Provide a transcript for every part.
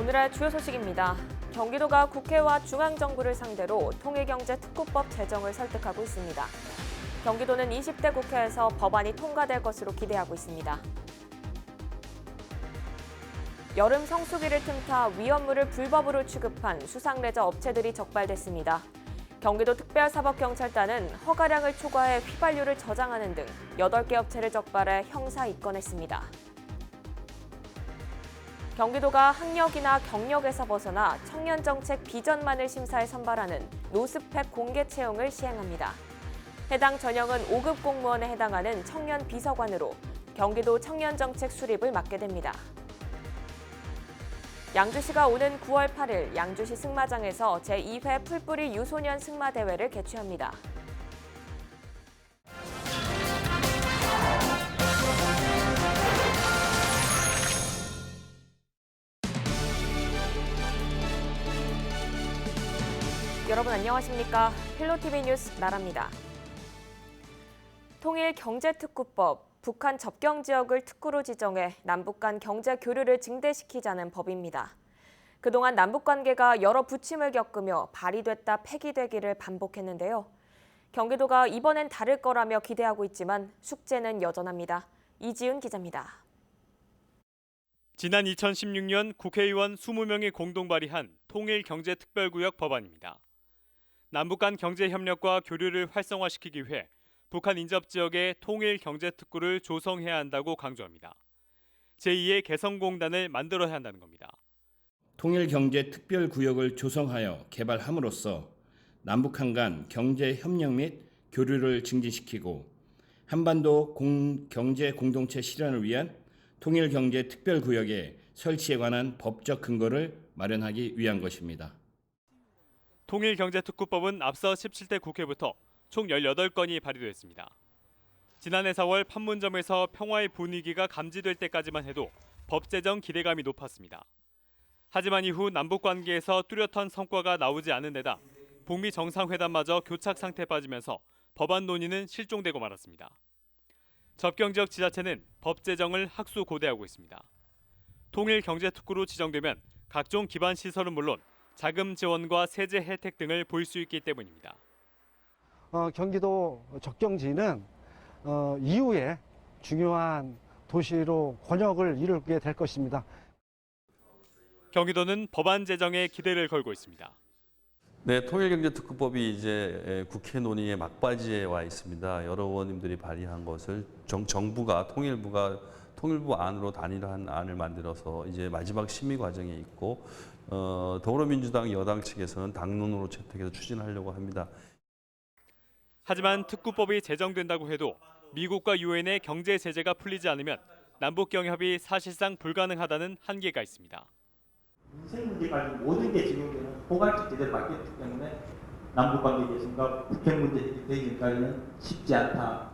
오늘의 주요 소식입니다. 경기도가 국회와 중앙정부를 상대로 통일경제특구법 제정을 설득하고 있습니다. 경기도는 20대 국회에서 법안이 통과될 것으로 기대하고 있습니다. 여름 성수기를 틈타 위험물을 불법으로 취급한 수상레저 업체들이 적발됐습니다. 경기도 특별사법경찰단은 허가량을 초과해 휘발유를 저장하는 등 8개 업체를 적발해 형사 입건했습니다. 경기도가 학력이나 경력에서 벗어나 청년정책 비전만을 심사해 선발하는 노스펙 공개 채용을 시행합니다. 해당 전형은 5급 공무원에 해당하는 청년 비서관으로 경기도 청년정책 수립을 맡게 됩니다. 양주시가 오는 9월 8일 양주시 승마장에서 제2회 풀뿌리 유소년 승마대회를 개최합니다. 여러분 안녕하십니까? 힐로티비 뉴스 나라입니다. 통일경제특구법, 북한 접경 지역을 특구로 지정해 남북 간 경제 교류를 증대시키자는 법입니다. 그동안 남북 관계가 여러 부침을 겪으며 발의됐다 폐기되기를 반복했는데요. 경기도가 이번엔 다를 거라며 기대하고 있지만 숙제는 여전합니다. 이지은 기자입니다. 지난 2016년 국회의원 20명이 공동 발의한 통일경제특별구역 법안입니다. 남북 간 경제협력과 교류를 활성화시키기 위해 북한 인접 지역에 통일경제특구를 조성해야 한다고 강조합니다. 제2의 개성공단을 만들어야 한다는 겁니다. 통일경제특별구역을 조성하여 개발함으로써 남북한 간 경제협력 및 교류를 증진시키고 한반도 경제 공동체 실현을 위한 통일경제특별구역의 설치에 관한 법적 근거를 마련하기 위한 것입니다. 통일경제특구법은 앞서 17대 국회부터 총 18건이 발의됐습니다. 지난해 4월 판문점에서 평화의 분위기가 감지될 때까지만 해도 법 제정 기대감이 높았습니다. 하지만 이후 남북 관계에서 뚜렷한 성과가 나오지 않은 데다 북미 정상회담마저 교착 상태에 빠지면서 법안 논의는 실종되고 말았습니다. 접경 지역 지자체는 법 제정을 학수고대하고 있습니다. 통일경제특구로 지정되면 각종 기반 시설은 물론 자금 지원과 세제 혜택 등을 볼 수 있기 때문입니다. 경기도 접경지는 이후에 중요한 도시로 권역을 이루게 될 것입니다. 경기도는 법안 제정에 기대를 걸고 있습니다. 네, 통일경제특구법이 이제 국회 논의의 막바지에 와 있습니다. 여러 의원님들이 발의한 것을 정부가 통일부 안으로 단일한 안을 만들어서 이제 마지막 심의 과정에 있고 더불어민주당 여당 측에서는 당론으로 채택해서 추진하려고 합니다. 하지만 특구법이 제정된다고 해도 미국과 유엔의 경제 제재가 풀리지 않으면 남북 경협이 사실상 불가능하다는 한계가 있습니다. 민생 문제까지 모든 게 지금 포괄적 제재를 맡겼기 때문에 남북관계 개선과 북핵 문제 해결되기 전까지는 쉽지 않다.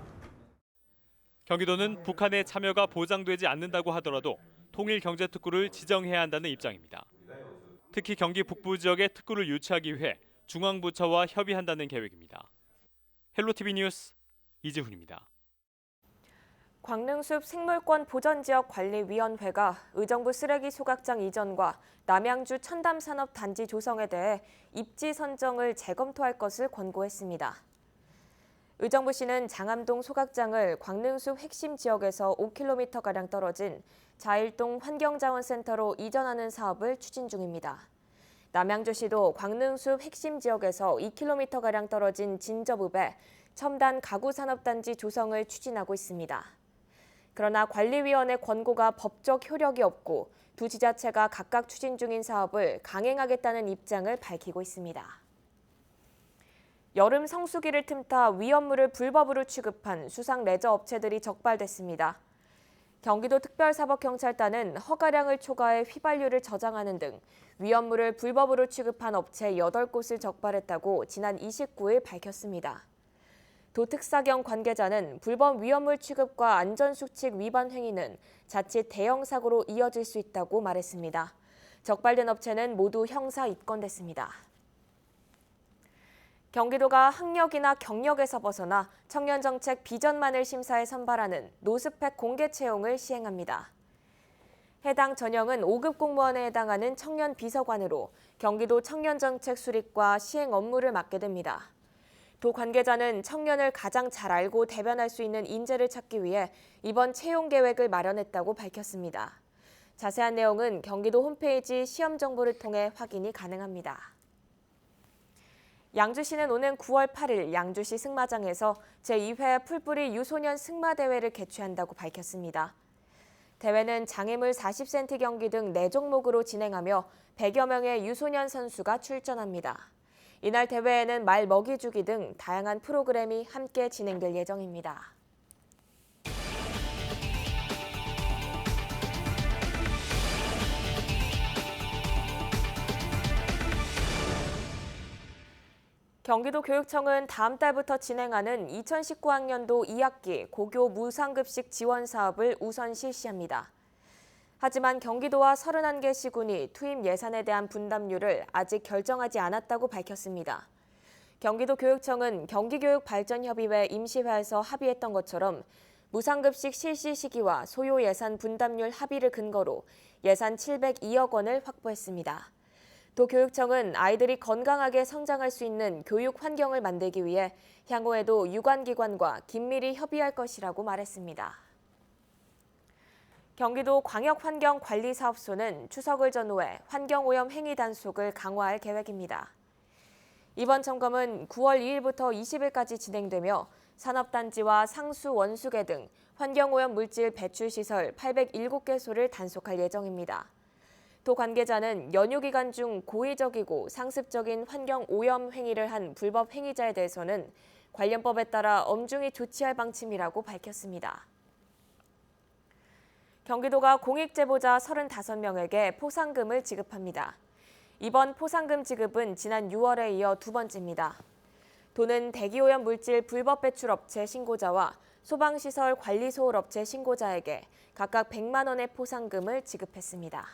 경기도는 북한의 참여가 보장되지 않는다고 하더라도 통일경제특구를 지정해야 한다는 입장입니다. 특히 경기 북부 지역에 특구를 유치하기 위해 중앙부처와 협의한다는 계획입니다. 헬로티비 뉴스 이지훈입니다. 광릉숲 생물권 보전지역관리위원회가 의정부 쓰레기 소각장 이전과 남양주 첨담산업단지 조성에 대해 입지 선정을 재검토할 것을 권고했습니다. 의정부시는 장암동 소각장을 광릉숲 핵심 지역에서 5km가량 떨어진 자일동 환경자원센터로 이전하는 사업을 추진 중입니다. 남양주시도 광릉숲 핵심 지역에서 2km가량 떨어진 진접읍에 첨단 가구산업단지 조성을 추진하고 있습니다. 그러나 관리위원회 권고가 법적 효력이 없고 두 지자체가 각각 추진 중인 사업을 강행하겠다는 입장을 밝히고 있습니다. 여름 성수기를 틈타 위험물을 불법으로 취급한 수상 레저 업체들이 적발됐습니다. 경기도 특별사법경찰단은 허가량을 초과해 휘발유를 저장하는 등 위험물을 불법으로 취급한 업체 8곳을 적발했다고 지난 29일 밝혔습니다. 도특사경 관계자는 불법 위험물 취급과 안전수칙 위반 행위는 자칫 대형 사고로 이어질 수 있다고 말했습니다. 적발된 업체는 모두 형사 입건됐습니다. 경기도가 학력이나 경력에서 벗어나 청년정책 비전만을 심사해 선발하는 노스펙 공개 채용을 시행합니다. 해당 전형은 5급 공무원에 해당하는 청년 비서관으로 경기도 청년정책 수립과 시행 업무를 맡게 됩니다. 도 관계자는 청년을 가장 잘 알고 대변할 수 있는 인재를 찾기 위해 이번 채용 계획을 마련했다고 밝혔습니다. 자세한 내용은 경기도 홈페이지 시험 정보를 통해 확인이 가능합니다. 양주시는 오는 9월 8일 양주시 승마장에서 제2회 풀뿌리 유소년 승마대회를 개최한다고 밝혔습니다. 대회는 장애물 40cm 경기 등 4종목으로 진행하며 100여 명의 유소년 선수가 출전합니다. 이날 대회에는 말 먹이주기 등 다양한 프로그램이 함께 진행될 예정입니다. 경기도 교육청은 다음 달부터 진행하는 2019학년도 2학기 고교 무상급식 지원 사업을 우선 실시합니다. 하지만 경기도와 31개 시군이 투입 예산에 대한 분담률을 아직 결정하지 않았다고 밝혔습니다. 경기도 교육청은 경기교육발전협의회 임시회에서 합의했던 것처럼 무상급식 실시 시기와 소요 예산 분담률 합의를 근거로 예산 702억 원을 확보했습니다. 도교육청은 아이들이 건강하게 성장할 수 있는 교육 환경을 만들기 위해 향후에도 유관기관과 긴밀히 협의할 것이라고 말했습니다. 경기도 광역환경관리사업소는 추석을 전후해 환경오염 행위 단속을 강화할 계획입니다. 이번 점검은 9월 2일부터 20일까지 진행되며 산업단지와 상수, 원수계 등 환경오염 물질 배출시설 807개소를 단속할 예정입니다. 도 관계자는 연휴 기간 중 고의적이고 상습적인 환경오염 행위를 한 불법 행위자에 대해서는 관련법에 따라 엄중히 조치할 방침이라고 밝혔습니다. 경기도가 공익제보자 35명에게 포상금을 지급합니다. 이번 포상금 지급은 지난 6월에 이어 두 번째입니다. 도는 대기오염 물질 불법 배출 업체 신고자와 소방시설 관리소홀 업체 신고자에게 각각 100만 원의 포상금을 지급했습니다.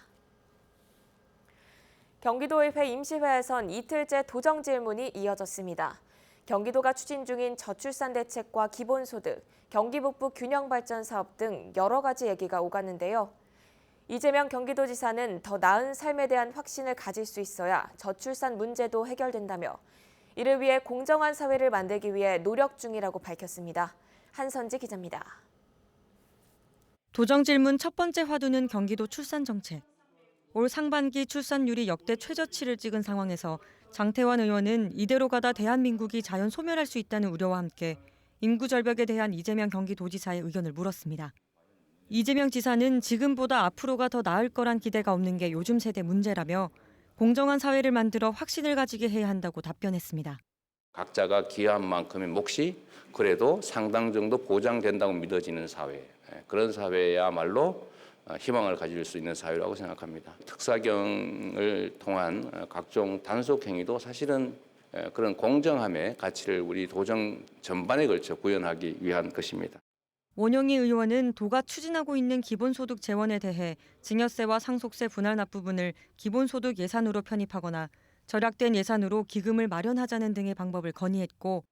경기도의회 임시회에선 이틀째 도정 질문이 이어졌습니다. 경기도가 추진 중인 저출산 대책과 기본소득, 경기북부 균형발전 사업 등 여러 가지 얘기가 오갔는데요. 이재명 경기도지사는 더 나은 삶에 대한 확신을 가질 수 있어야 저출산 문제도 해결된다며 이를 위해 공정한 사회를 만들기 위해 노력 중이라고 밝혔습니다. 한선지 기자입니다. 도정 질문 첫 번째 화두는 경기도 출산 정책. 올 상반기 출산율이 역대 최저치를 찍은 상황에서 장태환 의원은 이대로 가다 대한민국이 자연 소멸할 수 있다는 우려와 함께 인구 절벽에 대한 이재명 경기도지사의 의견을 물었습니다. 이재명 지사는 지금보다 앞으로가 더 나을 거란 기대가 없는 게 요즘 세대 문제라며 공정한 사회를 만들어 확신을 가지게 해야 한다고 답변했습니다. 각자가 기여한 만큼의 몫이 그래도 상당 정도 보장된다고 믿어지는 사회, 그런 사회야말로 희망을 가질 수 있는 사회라고 생각합니다. 특사경을 통한 각종 단속 행위도 사실은 그런 공정함의 가치를 우리 도정 전반에 걸쳐 구현하기 위한 것입니다. 원영희 의원은 도가 추진하고 있는 기본소득 재원에 대해 증여세와 상속세 분할 납부분을 기본소득 예산으로 편입하거나 절약된 예산으로 기금을 마련하자는 등의 방법을 건의했고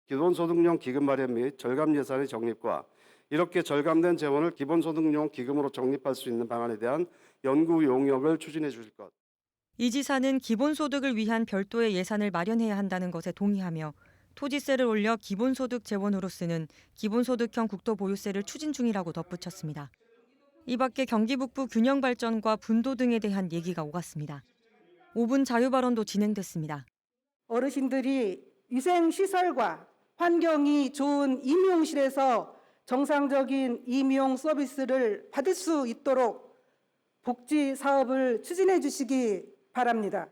기본소득용 기금 마련 및 절감 예산의 적립과 이렇게 절감된 재원을 기본소득용 기금으로 적립할 수 있는 방안에 대한 연구 용역을 추진해 주실 것. 이 지사는 기본소득을 위한 별도의 예산을 마련해야 한다는 것에 동의하며 토지세를 올려 기본소득 재원으로 쓰는 기본소득형 국토보유세를 추진 중이라고 덧붙였습니다. 이 밖에 경기북부 균형발전과 분도 등에 대한 얘기가 오갔습니다. 5분 자유발언도 진행됐습니다. 어르신들이 위생시설과 환경이 좋은 임용실에서 정상적인 임용 서비스를 받을 수 있도록 복지 사업을 추진해 주시기 바랍니다.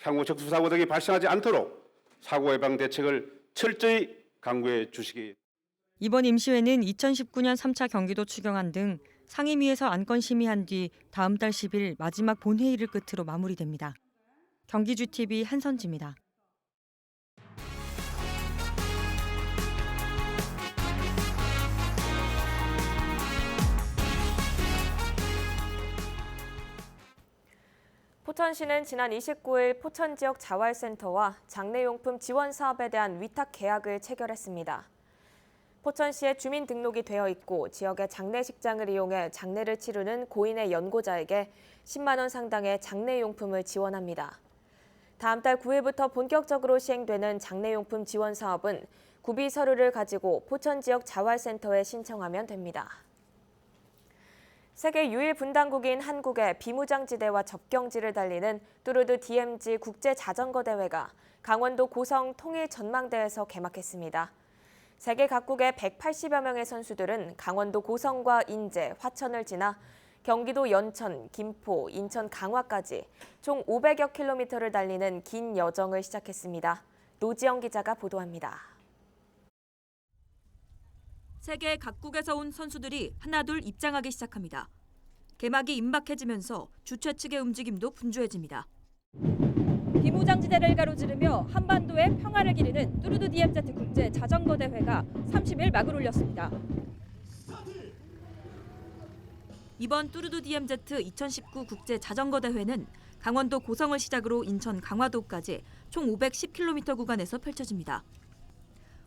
향후 적수사고 등이 발생하지 않도록 사고 예방 대책을 철저히 강구해 주시기. 이번 임시회는 2019년 3차 경기도 추경안 등 상임위에서 안건 심의한 뒤 다음 달 10일 마지막 본회의를 끝으로 마무리됩니다. 경기주TV 한선지입니다. 포천시는 지난 29일 포천 지역 자활센터와 장례용품 지원 사업에 대한 위탁 계약을 체결했습니다. 포천시에 주민 등록이 되어 있고 지역의 장례식장을 이용해 장례를 치르는 고인의 연고자에게 10만 원 상당의 장례용품을 지원합니다. 다음 달 9일부터 본격적으로 시행되는 장례용품 지원 사업은 구비 서류를 가지고 포천 지역 자활센터에 신청하면 됩니다. 세계 유일 분당국인 한국의 비무장지대와 접경지를 달리는 뚜르드 DMZ 국제 자전거 대회가 강원도 고성 통일전망대에서 개막했습니다. 세계 각국의 180여 명의 선수들은 강원도 고성과 인제, 화천을 지나 경기도 연천, 김포, 인천 강화까지 총 500여 킬로미터를 달리는 긴 여정을 시작했습니다. 노지영 기자가 보도합니다. 세계 각국에서 온 선수들이 하나둘 입장하기 시작합니다. 개막이 임박해지면서 주최 측의 움직임도 분주해집니다. 비무장지대를 가로지르며 한반도의 평화를 기리는 뚜르드 DMZ 국제 자전거 대회가 30일 막을 올렸습니다. 이번 뚜르드 DMZ 2019 국제 자전거 대회는 강원도 고성을 시작으로 인천 강화도까지 총 510km 구간에서 펼쳐집니다.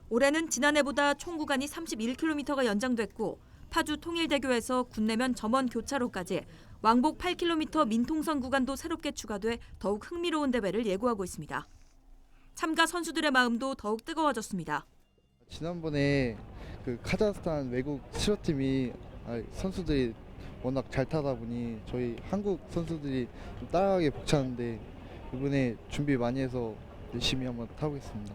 올해는 지난해보다 총 구간이 31km가 연장됐고 파주 통일대교에서 군내면 점원 교차로까지 왕복 8km 민통선 구간도 새롭게 추가돼 더욱 흥미로운 대회를 예고하고 있습니다. 참가 선수들의 마음도 더욱 뜨거워졌습니다. 지난번에 카자흐스탄 외국 실업팀이 선수들이 워낙 잘 타다 보니 저희 한국 선수들이 좀 따라가기 벅차는데 이번에 준비 많이 해서 열심히 한번 타보겠습니다.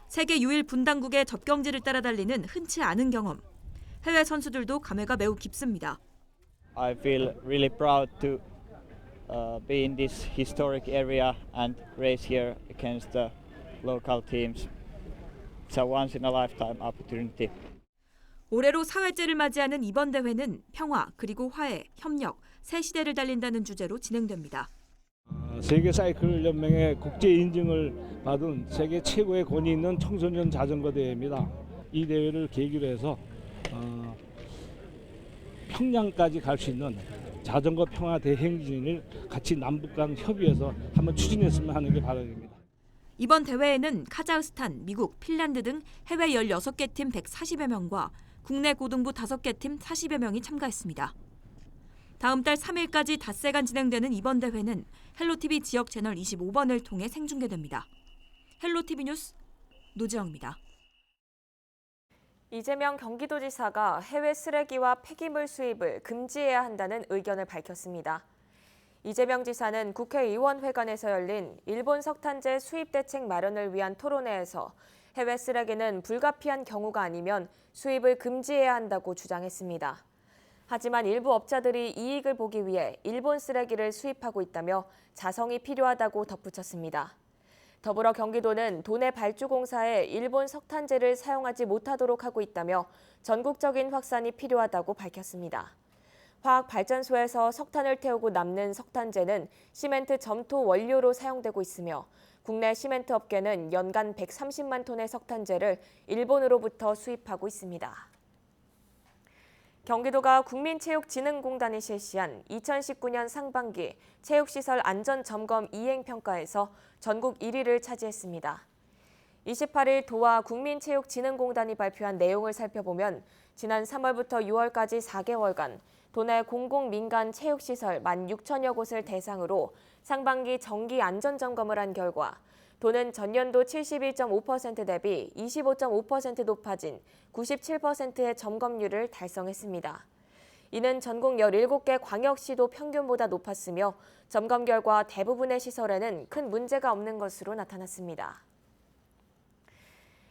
세계 유일 분당국의 접경지를 따라 달리는 흔치 않은 경험. 해외 선수들도 감회가 매우 깊습니다. I feel really proud to be in this historic area and race here against the local teams. It's a once in a lifetime opportunity. 올해로 4회째를 맞이하는 이번 대회는 평화 그리고 화해, 협력, 새 시대를 달린다는 주제로 진행됩니다. 세계 사이클 연맹의 국제 인증을 받은 세계 최고의 권위 있는 청소년 자전거 대회입니다. 이 대회를 계기로 해서 평양까지 갈 수 있는 자전거 평화 대행진을 같이 남북 간 협의해서 한번 추진했으면 하는 게 바람입니다. 이번 대회에는 카자흐스탄, 미국, 핀란드 등 해외 16개 팀 140여 명과 국내 고등부 5개 팀 40여 명이 참가했습니다. 다음 달 3일까지 닷새간 진행되는 이번 대회는 헬로TV 지역 채널 25번을 통해 생중계됩니다. 헬로TV 뉴스 노지영입니다. 이재명 경기도지사가 해외 쓰레기와 폐기물 수입을 금지해야 한다는 의견을 밝혔습니다. 이재명 지사는 국회의원회관에서 열린 일본 석탄재 수입 대책 마련을 위한 토론회에서 해외 쓰레기는 불가피한 경우가 아니면 수입을 금지해야 한다고 주장했습니다. 하지만 일부 업자들이 이익을 보기 위해 일본 쓰레기를 수입하고 있다며 자성이 필요하다고 덧붙였습니다. 더불어 경기도는 도내 발주공사에 일본 석탄재를 사용하지 못하도록 하고 있다며 전국적인 확산이 필요하다고 밝혔습니다. 화학발전소에서 석탄을 태우고 남는 석탄재는 시멘트 점토 원료로 사용되고 있으며 국내 시멘트 업계는 연간 130만 톤의 석탄재를 일본으로부터 수입하고 있습니다. 경기도가 국민체육진흥공단이 실시한 2019년 상반기 체육시설 안전점검 이행평가에서 전국 1위를 차지했습니다. 28일 도와 국민체육진흥공단이 발표한 내용을 살펴보면 지난 3월부터 6월까지 4개월간 도내 공공민간 체육시설 16,000여 곳을 대상으로 상반기 정기 안전점검을 한 결과 도는 전년도 71.5% 대비 25.5% 높아진 97%의 점검률을 달성했습니다. 이는 전국 17개 광역시도 평균보다 높았으며 점검 결과 대부분의 시설에는 큰 문제가 없는 것으로 나타났습니다.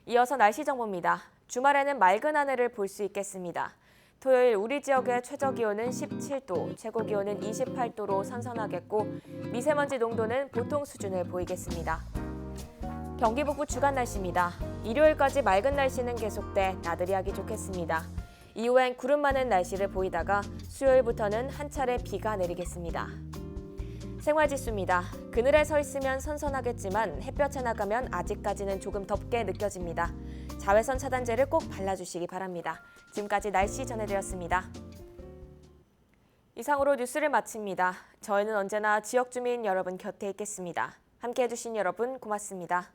이어서 날씨 정보입니다. 주말에는 맑은 하늘을 볼 수 있겠습니다. 토요일 우리 지역의 최저기온은 17도, 최고기온은 28도로 선선하겠고 미세먼지 농도는 보통 수준을 보이겠습니다. 경기 북부 주간 날씨입니다. 일요일까지 맑은 날씨는 계속돼 나들이 하기 좋겠습니다. 이후엔 구름 많은 날씨를 보이다가 수요일부터는 한 차례 비가 내리겠습니다. 생활지수입니다. 그늘에 서 있으면 선선하겠지만 햇볕에 나가면 아직까지는 조금 덥게 느껴집니다. 자외선 차단제를 꼭 발라주시기 바랍니다. 지금까지 날씨 전해드렸습니다. 이상으로 뉴스를 마칩니다. 저희는 언제나 지역 주민 여러분 곁에 있겠습니다. 함께해 주신 여러분 고맙습니다.